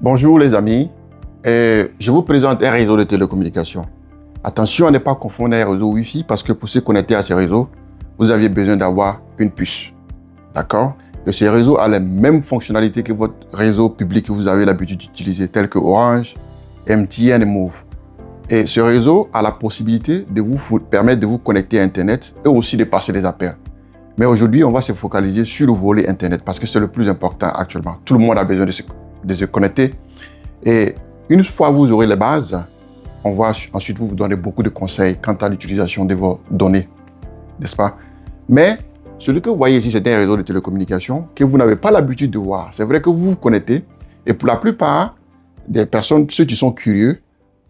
Bonjour les amis, je vous présente un réseau de télécommunications. Attention à ne pas confondre un réseau Wi-Fi parce que pour se connecter à ce réseau, vous avez besoin d'avoir une puce. D'accord? Et ce réseau a les mêmes fonctionnalités que votre réseau public que vous avez l'habitude d'utiliser, tel que Orange, MTN et Move. Et ce réseau a la possibilité de vous permettre de vous connecter à Internet et aussi de passer des appels. Mais aujourd'hui, on va se focaliser sur le volet Internet parce que c'est le plus important actuellement. Tout le monde a besoin de se connecter. Et une fois que vous aurez les bases, on va ensuite vous donner beaucoup de conseils quant à l'utilisation de vos données, n'est-ce pas? Mais celui que vous voyez ici, c'est un réseau de télécommunications que vous n'avez pas l'habitude de voir. C'est vrai que vous vous connectez et pour la plupart des personnes, ceux qui sont curieux,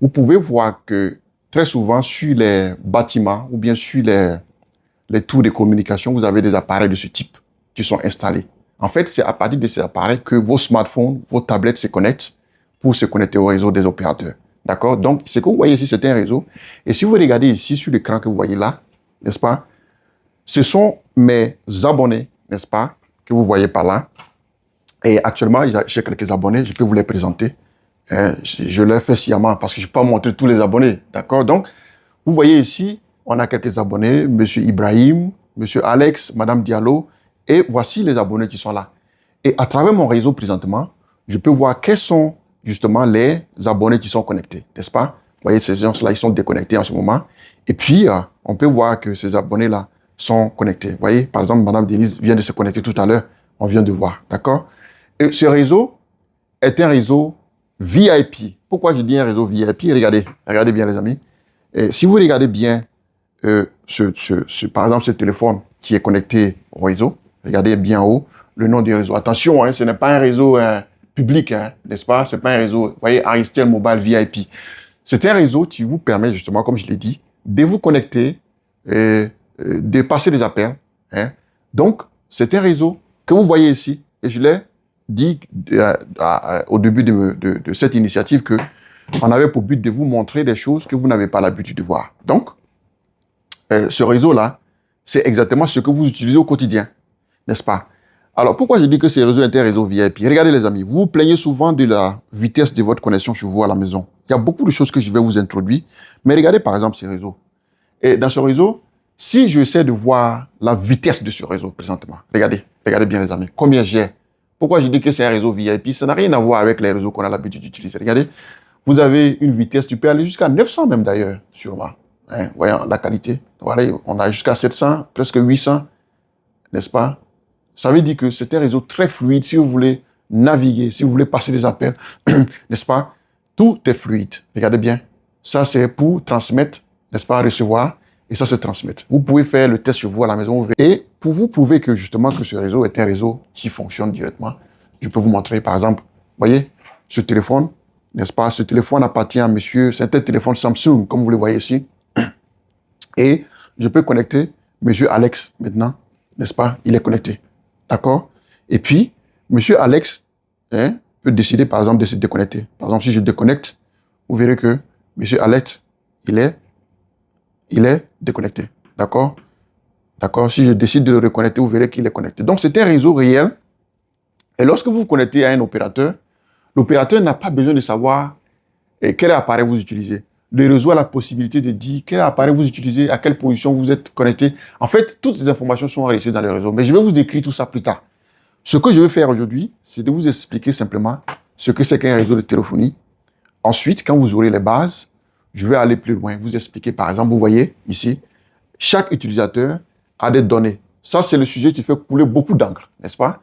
vous pouvez voir que très souvent sur les bâtiments ou bien sur les tours de communication, vous avez des appareils de ce type qui sont installés. En fait, c'est à partir de ces appareils que vos smartphones, vos tablettes se connectent pour se connecter au réseau des opérateurs. D'accord? Donc, ce que vous voyez ici, c'est un réseau. Et si vous regardez ici sur l'écran que vous voyez là, n'est-ce pas? Ce sont mes abonnés, n'est-ce pas? Que vous voyez par là. Et actuellement, j'ai quelques abonnés, je peux vous les présenter. Je les fais sciemment parce que je ne peux pas montrer tous les abonnés. D'accord? Donc, vous voyez ici, on a quelques abonnés, M. Ibrahim, M. Alex, Mme Diallo. Et voici les abonnés qui sont là. Et à travers mon réseau présentement, je peux voir quels sont justement les abonnés qui sont connectés, n'est-ce pas? Vous voyez, ces gens-là, ils sont déconnectés en ce moment. Et puis, on peut voir que ces abonnés-là sont connectés. Vous voyez, par exemple, Mme Denise vient de se connecter tout à l'heure. On vient de voir, d'accord? Et ce réseau est un réseau VIP. Pourquoi je dis un réseau VIP? Regardez bien les amis. Et si vous regardez bien, par exemple, ce téléphone qui est connecté au réseau, regardez bien en haut le nom du réseau. Attention, hein, ce n'est pas un réseau public, hein, n'est-ce pas? Ce n'est pas un réseau, vous voyez, Aristel Mobile VIP. C'est un réseau qui vous permet justement, comme je l'ai dit, de vous connecter et de passer des appels. Hein. Donc, c'est un réseau que vous voyez ici. Et je l'ai dit au début de cette initiative qu'on avait pour but de vous montrer des choses que vous n'avez pas l'habitude de voir. Donc, ce réseau-là, c'est exactement ce que vous utilisez au quotidien, n'est-ce pas? Alors, pourquoi je dis que ce réseau est un réseau VIP? Regardez les amis, vous vous plaignez souvent de la vitesse de votre connexion chez vous à la maison. Il y a beaucoup de choses que je vais vous introduire, mais regardez par exemple ce réseau. Et dans ce réseau, si j'essaie de voir la vitesse de ce réseau présentement, regardez bien les amis, combien j'ai. Pourquoi je dis que c'est un réseau VIP? Ça n'a rien à voir avec les réseaux qu'on a l'habitude d'utiliser. Regardez, vous avez une vitesse, tu peux aller jusqu'à 900 même d'ailleurs, sûrement. Hein, voyons la qualité. Voilà, on a jusqu'à 700, presque 800, n'est-ce pas? Ça veut dire que c'est un réseau très fluide. Si vous voulez naviguer, si vous voulez passer des appels, n'est-ce pas? Tout est fluide. Regardez bien. Ça, c'est pour transmettre, n'est-ce pas? Recevoir. Et ça, c'est transmettre. Vous pouvez faire le test chez vous à la maison. Et pour vous prouver que justement que ce réseau est un réseau qui fonctionne directement, je peux vous montrer, par exemple, voyez, ce téléphone, n'est-ce pas? Ce téléphone appartient à monsieur, c'est un téléphone Samsung, comme vous le voyez ici. Et je peux connecter monsieur Alex maintenant, n'est-ce pas? Il est connecté. D'accord? Et puis, monsieur Alex peut décider, par exemple, de se déconnecter. Par exemple, si je déconnecte, vous verrez que monsieur Alex, il est déconnecté. D'accord? D'accord? Si je décide de le reconnecter, vous verrez qu'il est connecté. Donc, c'est un réseau réel. Et lorsque vous vous connectez à un opérateur, l'opérateur n'a pas besoin de savoir quel appareil vous utilisez. Le réseau a la possibilité de dire quel appareil vous utilisez, à quelle position vous êtes connecté. En fait, toutes ces informations sont enregistrées dans le réseau. Mais je vais vous décrire tout ça plus tard. Ce que je vais faire aujourd'hui, c'est de vous expliquer simplement ce que c'est qu'un réseau de téléphonie. Ensuite, quand vous aurez les bases, je vais aller plus loin. Vous expliquer, par exemple, vous voyez ici, chaque utilisateur a des données. Ça, c'est le sujet qui fait couler beaucoup d'encre, n'est-ce pas?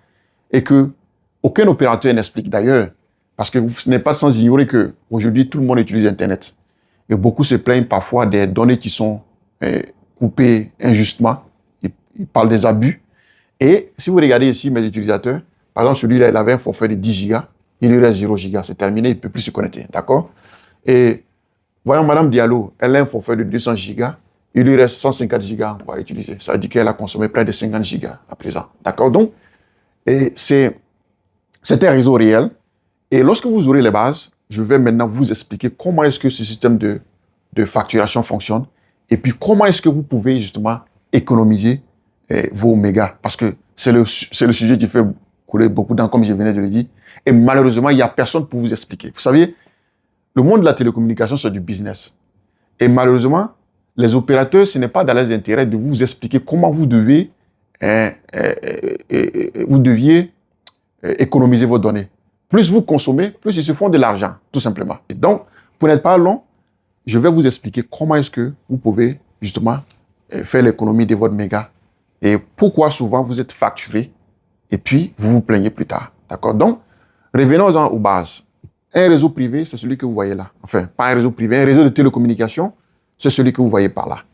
Et que aucun opérateur n'explique d'ailleurs. Parce que ce n'est pas sans ignorer qu'aujourd'hui, tout le monde utilise Internet. Et beaucoup se plaignent parfois des données qui sont coupées injustement. Ils parlent des abus. Et si vous regardez ici mes utilisateurs, par exemple, celui-là, il avait un forfait de 10 gigas. Il lui reste 0 gigas. C'est terminé, il ne peut plus se connecter. D'accord? Et voyons Mme Diallo, elle a un forfait de 200 gigas. Il lui reste 150 gigas encore à utiliser. Ça veut dire qu'elle a consommé près de 50 gigas à présent. D'accord? Donc, c'est un réseau réel. Et lorsque vous aurez les bases, je vais maintenant vous expliquer comment est-ce que ce système de facturation fonctionne et puis comment est-ce que vous pouvez justement économiser vos mégas. Parce que c'est le sujet qui fait couler beaucoup d'encre, comme je venais de le dire. Et malheureusement, il n'y a personne pour vous expliquer. Vous savez, le monde de la télécommunication, c'est du business. Et malheureusement, les opérateurs, ce n'est pas dans leurs intérêts de vous expliquer comment vous deviez économiser vos données. Plus vous consommez, plus ils se font de l'argent, tout simplement. Et donc, pour n'être pas long, je vais vous expliquer comment est-ce que vous pouvez justement faire l'économie de votre méga et pourquoi souvent vous êtes facturé et puis vous vous plaignez plus tard. D'accord? Donc, revenons-en aux bases. Un réseau privé, c'est celui que vous voyez là. Enfin, pas un réseau privé, un réseau de télécommunication, c'est celui que vous voyez par là.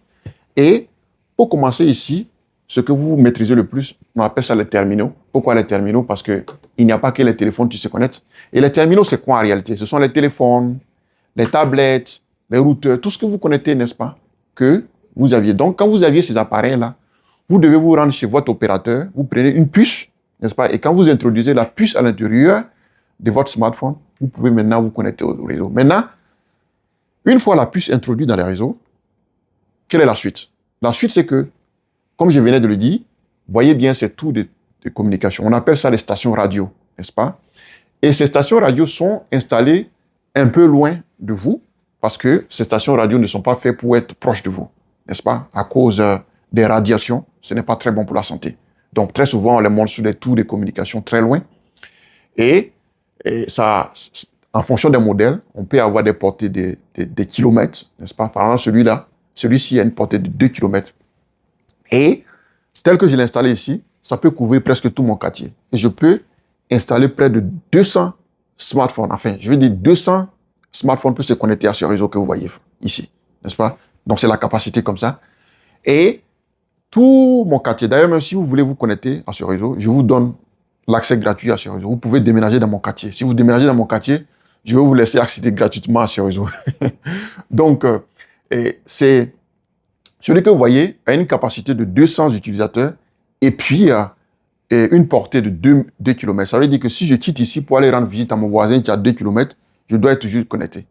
Et pour commencer ici, ce que vous maîtrisez le plus, on appelle ça les terminaux. Pourquoi les terminaux? Parce qu'il n'y a pas que les téléphones qui se connectent. Et les terminaux, c'est quoi en réalité? Ce sont les téléphones, les tablettes, les routeurs, tout ce que vous connectez, n'est-ce pas, que vous aviez. Donc, quand vous aviez ces appareils-là, vous devez vous rendre chez votre opérateur, vous prenez une puce, n'est-ce pas, et quand vous introduisez la puce à l'intérieur de votre smartphone, vous pouvez maintenant vous connecter au réseau. Maintenant, une fois la puce introduite dans les réseaux, quelle est la suite? La suite, c'est que, comme je venais de le dire, voyez bien, c'est tout de communication. On appelle ça les stations radio, n'est-ce pas? Et ces stations radio sont installées un peu loin de vous, parce que ces stations radio ne sont pas faites pour être proches de vous, n'est-ce pas? À cause des radiations, ce n'est pas très bon pour la santé. Donc, très souvent, on les monte sur des tours de communication très loin. Et ça, en fonction des modèles, on peut avoir des portées de kilomètres, n'est-ce pas? Par exemple, celui-là, celui-ci a une portée de 2 kilomètres. Et, tel que je l'ai installé ici, ça peut couvrir presque tout mon quartier. Et je peux installer près de 200 smartphones. Enfin, je veux dire 200 smartphones peuvent se connecter à ce réseau que vous voyez ici, n'est-ce pas? Donc, c'est la capacité comme ça. Et tout mon quartier, d'ailleurs, même si vous voulez vous connecter à ce réseau, je vous donne l'accès gratuit à ce réseau. Vous pouvez déménager dans mon quartier. Si vous déménagez dans mon quartier, je vais vous laisser accéder gratuitement à ce réseau. Donc, c'est celui que vous voyez a une capacité de 200 utilisateurs et puis une portée de 2 km. Ça veut dire que si je quitte ici pour aller rendre visite à mon voisin qui a 2 km, je dois être toujours connecté.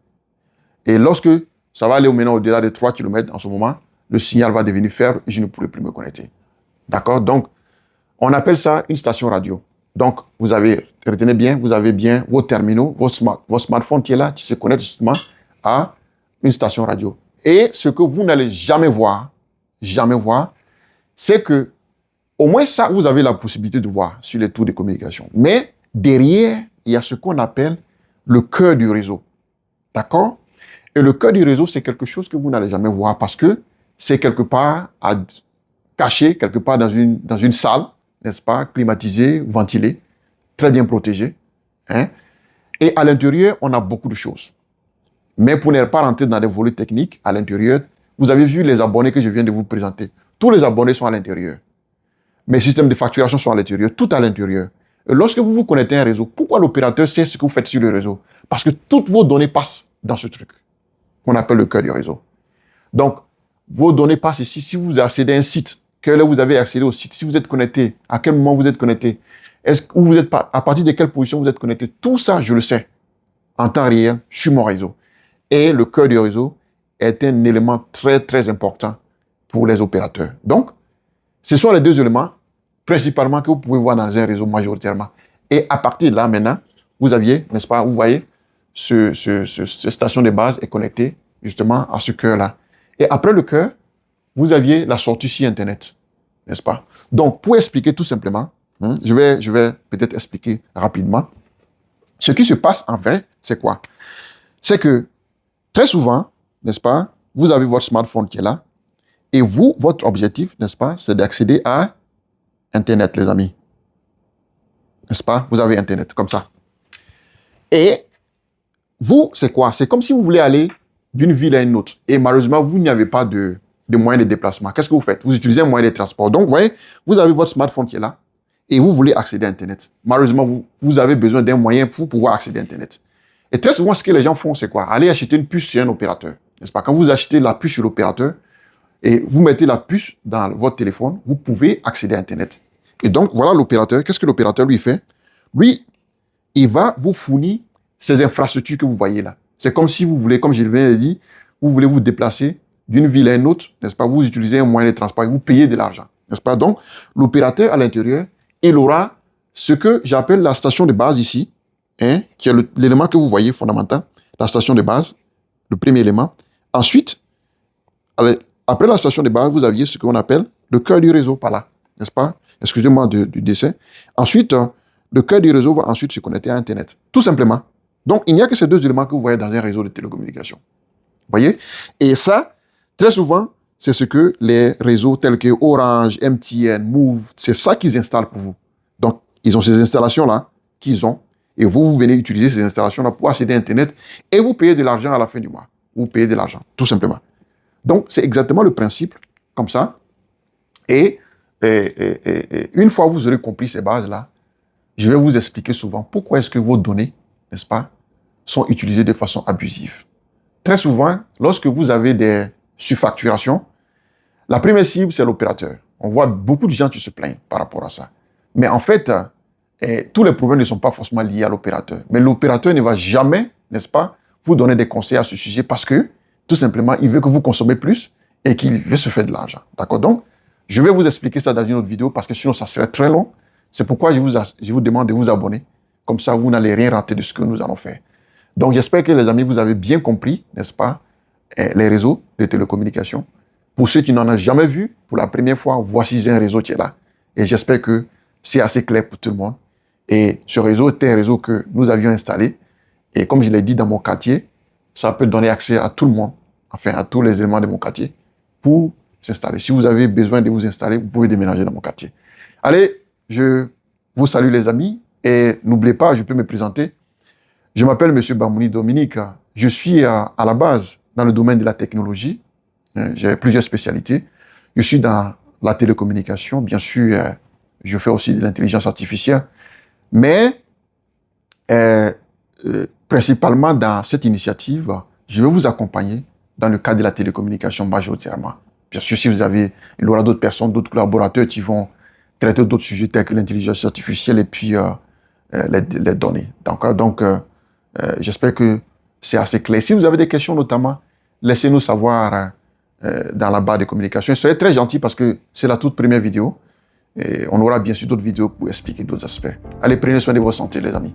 Et lorsque ça va aller maintenant au-delà de 3 km, en ce moment, le signal va devenir faible et je ne pourrai plus me connecter. D'accord? Donc, on appelle ça une station radio. Donc, vous avez, retenez bien, vous avez bien vos terminaux, vos smartphones qui est là, qui se connectent justement à une station radio. Et ce que vous n'allez jamais voir, c'est que, au moins ça, vous avez la possibilité de voir sur les tours de communication. Mais derrière, il y a ce qu'on appelle le cœur du réseau. D'accord? Et le cœur du réseau, c'est quelque chose que vous n'allez jamais voir parce que c'est quelque part caché, quelque part dans une salle, n'est-ce pas, climatisée, ventilée, très bien protégée. Hein? Et à l'intérieur, on a beaucoup de choses. Mais pour ne pas rentrer dans des volets techniques, à l'intérieur, vous avez vu les abonnés que je viens de vous présenter. Tous les abonnés sont à l'intérieur. Mes systèmes de facturation sont à l'intérieur, tout à l'intérieur. Et lorsque vous vous connectez à un réseau, pourquoi l'opérateur sait ce que vous faites sur le réseau? Parce que toutes vos données passent dans ce truc qu'on appelle le cœur du réseau. Donc, vos données passent ici. Si vous accédez à un site, quelle heure vous avez accédé au site, si vous êtes connecté, à quel moment vous êtes connecté, où vous êtes, à partir de quelle position vous êtes connecté, tout ça, je le sais en temps réel sur mon réseau. Et le cœur du réseau est un élément très, très important pour les opérateurs. Donc, ce sont les deux éléments, principalement, que vous pouvez voir dans un réseau majoritairement. Et à partir de là, maintenant, vous aviez, n'est-ce pas, vous voyez, cette station de base est connectée justement à ce cœur-là. Et après le cœur, vous aviez la sortie sur Internet, n'est-ce pas? Donc, pour expliquer tout simplement, je vais peut-être expliquer rapidement. Ce qui se passe en fait, c'est quoi? C'est que très souvent, n'est-ce pas, vous avez votre smartphone qui est là, et vous, votre objectif, n'est-ce pas, c'est d'accéder à Internet, les amis. N'est-ce pas? Vous avez Internet, comme ça. Et vous, c'est quoi? C'est comme si vous voulez aller d'une ville à une autre. Et malheureusement, vous n'avez pas de moyen de déplacement. Qu'est-ce que vous faites? Vous utilisez un moyen de transport. Donc, vous voyez, vous avez votre smartphone qui est là, et vous voulez accéder à Internet. Malheureusement, vous avez besoin d'un moyen pour pouvoir accéder à Internet. Et très souvent, ce que les gens font, c'est quoi? Aller acheter une puce sur un opérateur. N'est-ce pas? Quand vous achetez la puce sur l'opérateur, et vous mettez la puce dans votre téléphone, vous pouvez accéder à Internet. Et donc, voilà l'opérateur. Qu'est-ce que l'opérateur lui fait? Lui, il va vous fournir ces infrastructures que vous voyez là. C'est comme si vous voulez, comme je viens de dire, vous voulez vous déplacer d'une ville à une autre, n'est-ce pas? Vous utilisez un moyen de transport et vous payez de l'argent, n'est-ce pas? Donc, l'opérateur à l'intérieur, il aura ce que j'appelle la station de base ici, hein, qui est l'élément que vous voyez fondamental, la station de base, le premier élément. Ensuite, après la station de base, vous aviez ce qu'on appelle le cœur du réseau par là, n'est-ce pas? Excusez-moi du dessin. Ensuite, le cœur du réseau va ensuite se connecter à Internet, tout simplement. Donc, il n'y a que ces deux éléments que vous voyez dans un réseau de télécommunications. Vous voyez? Et ça, très souvent, c'est ce que les réseaux tels que Orange, MTN, Move, c'est ça qu'ils installent pour vous. Donc, ils ont ces installations-là qu'ils ont. Et vous venez utiliser ces installations-là pour accéder à Internet et vous payez de l'argent à la fin du mois. Vous payez de l'argent, tout simplement. Donc, c'est exactement le principe, comme ça. Et une fois que vous aurez compris ces bases-là, je vais vous expliquer souvent pourquoi est-ce que vos données, n'est-ce pas, sont utilisées de façon abusive. Très souvent, lorsque vous avez des surfacturations, la première cible, c'est l'opérateur. On voit beaucoup de gens qui se plaignent par rapport à ça. Mais en fait, tous les problèmes ne sont pas forcément liés à l'opérateur. Mais l'opérateur ne va jamais, n'est-ce pas, vous donner des conseils à ce sujet parce que, tout simplement, il veut que vous consommez plus et qu'il veut se faire de l'argent. D'accord? Donc, je vais vous expliquer ça dans une autre vidéo parce que sinon, ça serait très long. C'est pourquoi je vous demande de vous abonner. Comme ça, vous n'allez rien rater de ce que nous allons faire. Donc, j'espère que les amis, vous avez bien compris, n'est-ce pas, les réseaux de télécommunications. Pour ceux qui n'en ont jamais vu, pour la première fois, voici un réseau qui est là. Et j'espère que c'est assez clair pour tout le monde. Et ce réseau était un réseau que nous avions installé. Et comme je l'ai dit dans mon quartier, ça peut donner accès à tout le monde, enfin à tous les éléments de mon quartier, pour s'installer. Si vous avez besoin de vous installer, vous pouvez déménager dans mon quartier. Allez, je vous salue les amis. Et n'oubliez pas, je peux me présenter. Je m'appelle M. Bamouni Dominique. Je suis à la base dans le domaine de la technologie. J'ai plusieurs spécialités. Je suis dans la télécommunication. Bien sûr, je fais aussi de l'intelligence artificielle. Mais principalement dans cette initiative, je vais vous accompagner dans le cadre de la télécommunication majoritairement. Bien sûr, il y aura d'autres personnes, d'autres collaborateurs qui vont traiter d'autres sujets tels que l'intelligence artificielle et puis les données. Donc, j'espère que c'est assez clair. Si vous avez des questions notamment, laissez-nous savoir dans la barre de communication. Soyez très gentils parce que c'est la toute première vidéo. Et on aura bien sûr d'autres vidéos pour expliquer d'autres aspects. Allez, prenez soin de votre santé, les amis.